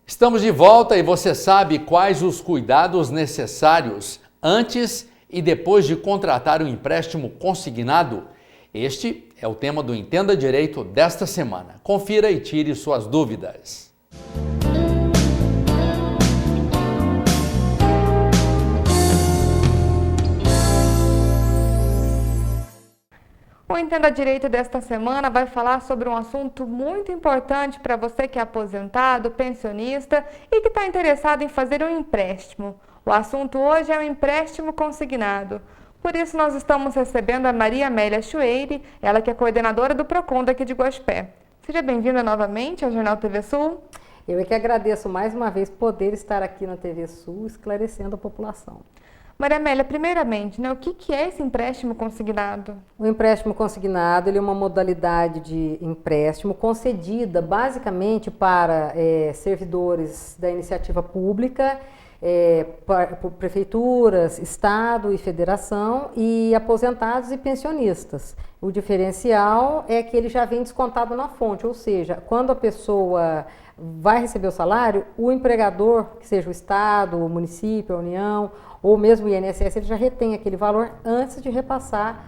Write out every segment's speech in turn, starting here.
Estamos de volta e você sabe quais os cuidados necessários antes e depois de contratar um empréstimo consignado? Este é o tema do Entenda Direito desta semana. Confira e tire suas dúvidas. O Entenda Direito desta semana vai falar sobre um assunto muito importante para você que é aposentado, pensionista e que está interessado em fazer um empréstimo. O assunto hoje é o empréstimo consignado. Por isso nós estamos recebendo a Maria Amélia Chueire, ela que é coordenadora do PROCON daqui de Guaxupé. Seja bem-vinda novamente ao Jornal TV Sul. Eu é que agradeço mais uma vez poder estar aqui na TV Sul esclarecendo a população. Maria Amélia, primeiramente, o que é esse empréstimo consignado? O empréstimo consignado ele é uma modalidade de empréstimo concedida basicamente para servidores da iniciativa pública, prefeituras, estado e federação e aposentados e pensionistas. O diferencial é que ele já vem descontado na fonte, ou seja, quando a pessoa vai receber o salário, o empregador, que seja o estado, o município, a União, ou mesmo o INSS, ele já retém aquele valor antes de repassar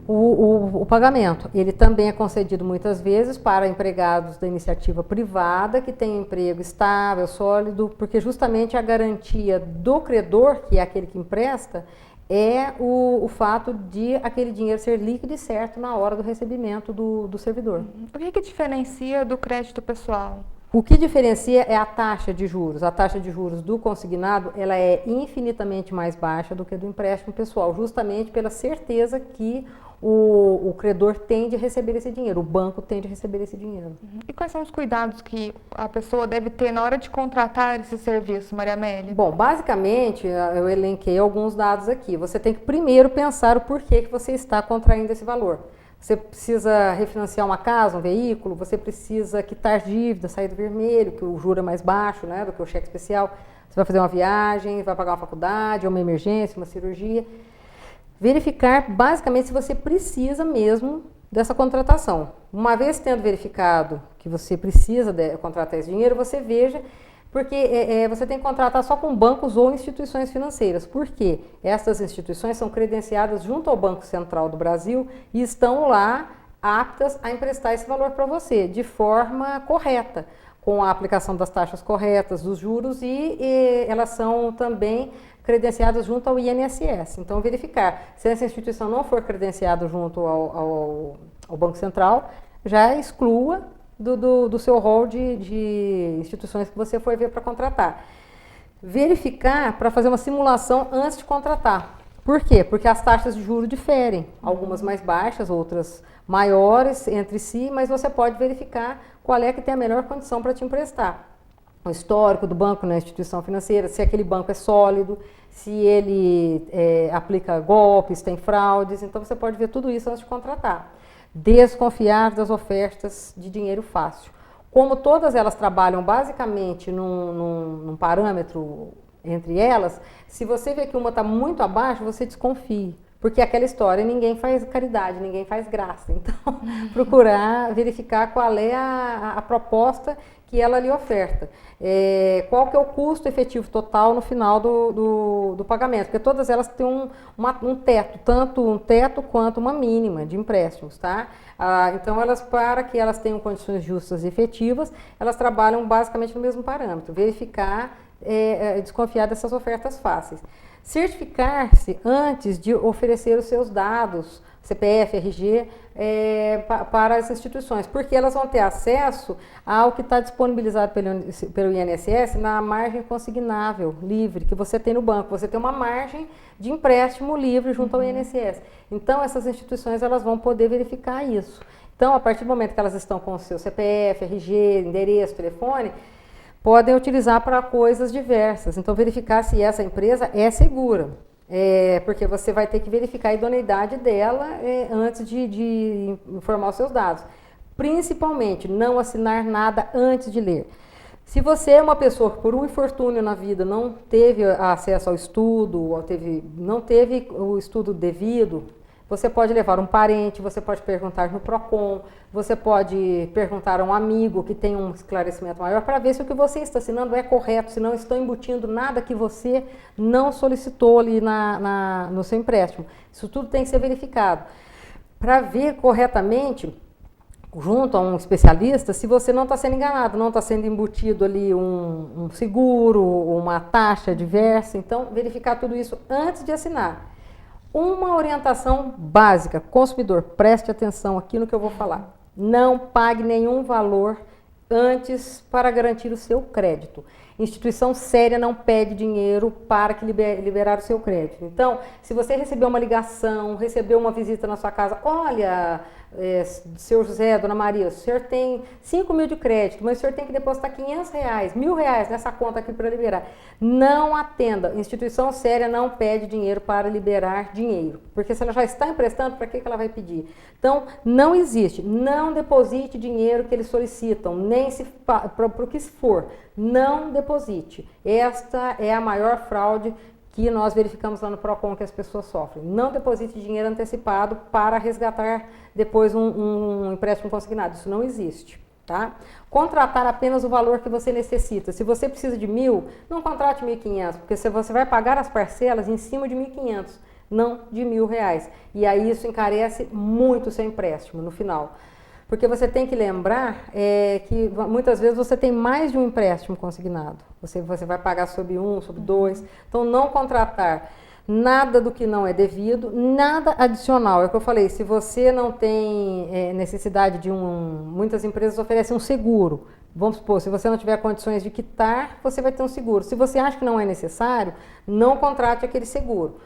o pagamento. Ele também é concedido muitas vezes para empregados da iniciativa privada que têm emprego estável, sólido, porque justamente a garantia do credor, que é aquele que empresta, é o fato de aquele dinheiro ser líquido e certo na hora do recebimento do servidor. O que diferencia do crédito pessoal? O que diferencia é a taxa de juros. A taxa de juros do consignado ela é infinitamente mais baixa do que do empréstimo pessoal, justamente pela certeza que o credor tem de receber esse dinheiro, o banco tem de receber esse dinheiro. E quais são os cuidados que a pessoa deve ter na hora de contratar esse serviço, Maria Amélia? Bom, basicamente, eu elenquei alguns dados aqui. Você tem que primeiro pensar o porquê que você está contraindo esse valor. Você precisa refinanciar uma casa, um veículo, você precisa quitar dívida, sair do vermelho, que o juro é mais baixo, né, do que o cheque especial. Você vai fazer uma viagem, vai pagar uma faculdade, uma emergência, uma cirurgia. Verificar, basicamente, se você precisa mesmo dessa contratação. Uma vez tendo verificado que você precisa contratar esse dinheiro, você veja, porque você tem que contratar só com bancos ou instituições financeiras. Por quê? Essas instituições são credenciadas junto ao Banco Central do Brasil e estão lá aptas a emprestar esse valor para você, de forma correta, com a aplicação das taxas corretas, dos juros e elas são também credenciadas junto ao INSS. Então, verificar. Se essa instituição não for credenciada junto ao Banco Central, já exclua do seu rol de instituições que você for ver para contratar. Verificar para fazer uma simulação antes de contratar. Por quê? Porque as taxas de juros diferem, algumas mais baixas, outras maiores entre si, mas você pode verificar qual é que tem a melhor condição para te emprestar. O histórico do banco na instituição financeira, se aquele banco é sólido, se ele aplica golpes, tem fraudes, então você pode ver tudo isso antes de contratar. Desconfiar das ofertas de dinheiro fácil. Como todas elas trabalham basicamente num parâmetro entre elas, se você vê que uma está muito abaixo, você desconfie. Porque é aquela história, ninguém faz caridade, ninguém faz graça. Então, procurar verificar qual é a proposta que ela lhe oferta. Qual que é o custo efetivo total no final do pagamento, porque todas elas têm um teto, tanto um teto quanto uma mínima de empréstimos, tá? Então, para que elas tenham condições justas e efetivas, elas trabalham basicamente no mesmo parâmetro, verificar, desconfiar dessas ofertas fáceis. Certificar-se antes de oferecer os seus dados, CPF, RG, para as instituições, porque elas vão ter acesso ao que está disponibilizado pelo INSS na margem consignável, livre, que você tem no banco. Você tem uma margem de empréstimo livre junto ao INSS. Então, essas instituições elas vão poder verificar isso. Então, a partir do momento que elas estão com o seu CPF, RG, endereço, telefone, podem utilizar para coisas diversas. Então, verificar se essa empresa é segura. Porque você vai ter que verificar a idoneidade dela antes de informar os seus dados. Principalmente, não assinar nada antes de ler. Se você é uma pessoa que por um infortúnio na vida não teve acesso ao estudo, não teve o estudo devido, Você pode levar um parente, você pode perguntar no PROCON, você pode perguntar a um amigo que tem um esclarecimento maior para ver se o que você está assinando é correto, se não estão embutindo nada que você não solicitou ali no seu empréstimo. Isso tudo tem que ser verificado. Para ver corretamente, junto a um especialista, se você não está sendo enganado, não está sendo embutido ali um seguro, uma taxa diversa. Então, verificar tudo isso antes de assinar. Uma orientação básica, consumidor, preste atenção aqui no que eu vou falar. Não pague nenhum valor antes para garantir o seu crédito. Instituição séria não pede dinheiro para que liberar o seu crédito. Então, se você recebeu uma ligação, recebeu uma visita na sua casa, olha, seu José, dona Maria, o senhor tem 5 mil de crédito, mas o senhor tem que depositar R$500, R$1.000 nessa conta aqui para liberar. Não atenda. Instituição séria não pede dinheiro para liberar dinheiro, porque se ela já está emprestando, para que ela vai pedir? Então, não existe. Não deposite dinheiro que eles solicitam, nem para o que for. Não deposite. Esta é a maior fraude que nós verificamos lá no PROCON que as pessoas sofrem. Não deposite dinheiro antecipado para resgatar depois um empréstimo consignado. Isso não existe, tá? Contratar apenas o valor que você necessita. Se você precisa de 1.000, não contrate 1.500, porque você vai pagar as parcelas em cima de 1.500, não de R$1.000. E aí isso encarece muito o seu empréstimo no final. Porque você tem que lembrar que muitas vezes você tem mais de um empréstimo consignado. Você vai pagar sobre um, sobre dois. Então, não contratar nada do que não é devido, nada adicional. É o que eu falei, se você não tem necessidade de muitas empresas oferecem um seguro. Vamos supor, se você não tiver condições de quitar, você vai ter um seguro. Se você acha que não é necessário, não contrate aquele seguro.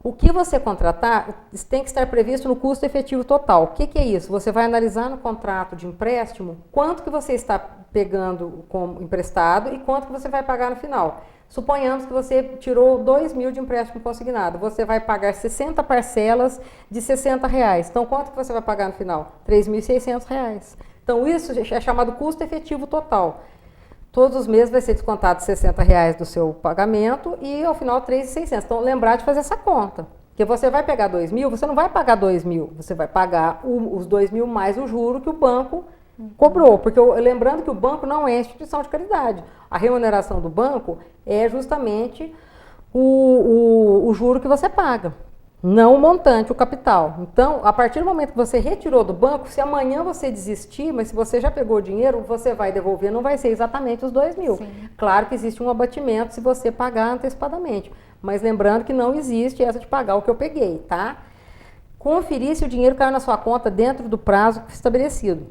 O que você contratar tem que estar previsto no custo efetivo total. O que é isso? Você vai analisar no contrato de empréstimo quanto que você está pegando como emprestado e quanto que você vai pagar no final. Suponhamos que você tirou 2.000 de empréstimo consignado. Você vai pagar 60 parcelas de R$60. Então, quanto que você vai pagar no final? R$3.600. Então, isso é chamado custo efetivo total. Todos os meses vai ser descontado R$60 do seu pagamento e ao final R$3.600. Então, lembrar de fazer essa conta. Porque você vai pegar 2.000, você não vai pagar 2.000, você vai pagar os 2.000 mais o juro que o banco cobrou. Porque lembrando que o banco não é instituição de caridade. A remuneração do banco é justamente o juro que você paga. Não o montante, o capital. Então, a partir do momento que você retirou do banco, se amanhã você desistir, mas se você já pegou o dinheiro, você vai devolver, não vai ser exatamente os 2.000. Sim. Claro que existe um abatimento se você pagar antecipadamente, mas lembrando que não existe essa de pagar o que eu peguei, tá? Conferir se o dinheiro caiu na sua conta dentro do prazo estabelecido.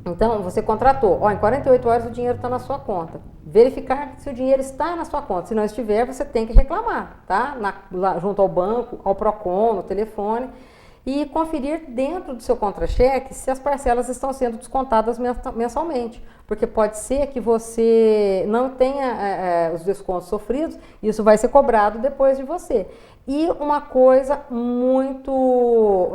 Então, você contratou, em 48 horas o dinheiro está na sua conta. Verificar se o dinheiro está na sua conta. Se não estiver, você tem que reclamar, tá? Lá, junto ao banco, ao PROCON, no telefone. E conferir dentro do seu contra-cheque se as parcelas estão sendo descontadas mensalmente. Porque pode ser que você não tenha os descontos sofridos, e isso vai ser cobrado depois de você. E uma coisa muito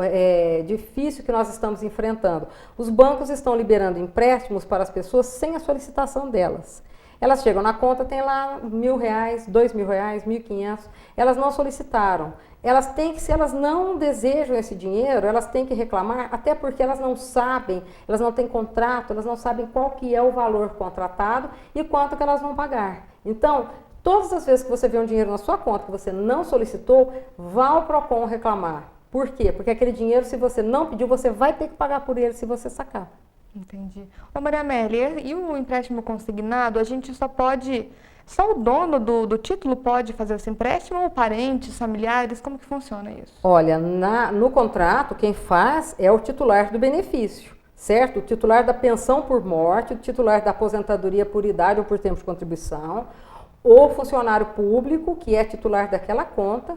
difícil que nós estamos enfrentando. Os bancos estão liberando empréstimos para as pessoas sem a solicitação delas. Elas chegam na conta, tem lá R$1.000, R$2.000, R$1.500, elas não solicitaram. Elas têm que, se elas não desejam esse dinheiro, elas têm que reclamar, até porque elas não sabem, elas não têm contrato, elas não sabem qual que é o valor contratado e quanto que elas vão pagar. Então, todas as vezes que você vê um dinheiro na sua conta que você não solicitou, vá ao PROCON reclamar. Por quê? Porque aquele dinheiro, se você não pediu, você vai ter que pagar por ele se você sacar. Entendi. Ô Maria Amélia, e o empréstimo consignado, a gente só o dono do título pode fazer esse empréstimo ou parentes, familiares, como que funciona isso? Olha, no contrato, quem faz é o titular do benefício, certo? O titular da pensão por morte, o titular da aposentadoria por idade ou por tempo de contribuição, o funcionário público, que é titular daquela conta.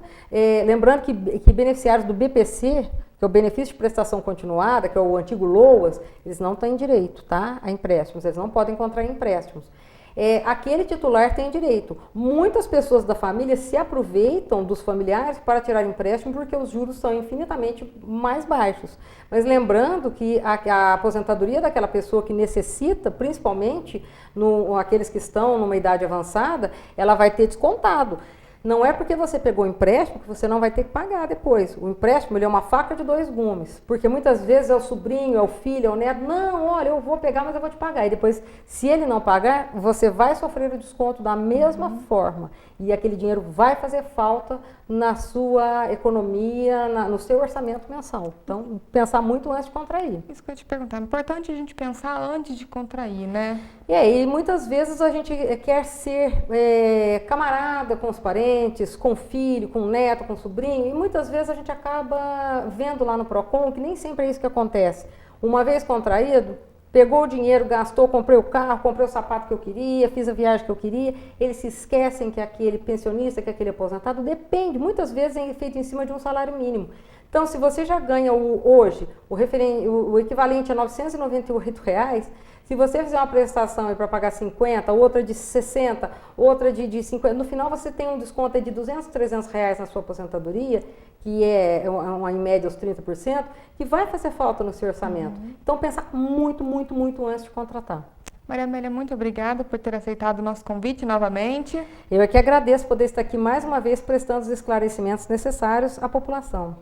Lembrando que beneficiários do BPC, que é o benefício de prestação continuada, que é o antigo LOAS, eles não têm direito, tá, a empréstimos, eles não podem contrair empréstimos. Aquele titular tem direito. Muitas pessoas da família se aproveitam dos familiares para tirar empréstimo porque os juros são infinitamente mais baixos. Mas lembrando que a aposentadoria daquela pessoa que necessita, principalmente aqueles que estão numa idade avançada, ela vai ter descontado. Não é porque você pegou o empréstimo que você não vai ter que pagar depois. O empréstimo ele é uma faca de dois gumes, porque muitas vezes é o sobrinho, é o filho, é o neto, não, olha, eu vou pegar, mas eu vou te pagar. E depois, se ele não pagar, você vai sofrer o desconto da mesma forma. E aquele dinheiro vai fazer falta na sua economia, no seu orçamento mensal. Então, pensar muito antes de contrair. Isso que eu ia te perguntar. É importante a gente pensar antes de contrair, né? E aí, muitas vezes a gente quer ser camarada com os parentes, com o filho, com o neto, com o sobrinho, e muitas vezes a gente acaba vendo lá no Procon que nem sempre é isso que acontece. Uma vez contraído, pegou o dinheiro, gastou, comprei o carro, comprei o sapato que eu queria, fiz a viagem que eu queria, eles se esquecem que aquele pensionista, que aquele aposentado, depende, muitas vezes é feito em cima de um salário mínimo. Então, se você já ganha hoje o equivalente a R$ 998, se você fizer uma prestação para pagar 50, outra de 60, outra de 50, no final você tem um desconto de 200, 300 reais na sua aposentadoria, que é em média os 30%, que vai fazer falta no seu orçamento. Então, pensar muito, muito, muito antes de contratar. Maria Amélia, muito obrigada por ter aceitado o nosso convite novamente. Eu é que agradeço poder estar aqui mais uma vez prestando os esclarecimentos necessários à população.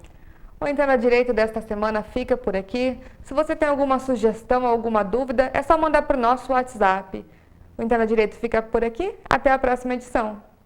O Entenda Direito desta semana fica por aqui. Se você tem alguma sugestão ou alguma dúvida, é só mandar para o nosso WhatsApp. O Entenda Direito fica por aqui. Até a próxima edição.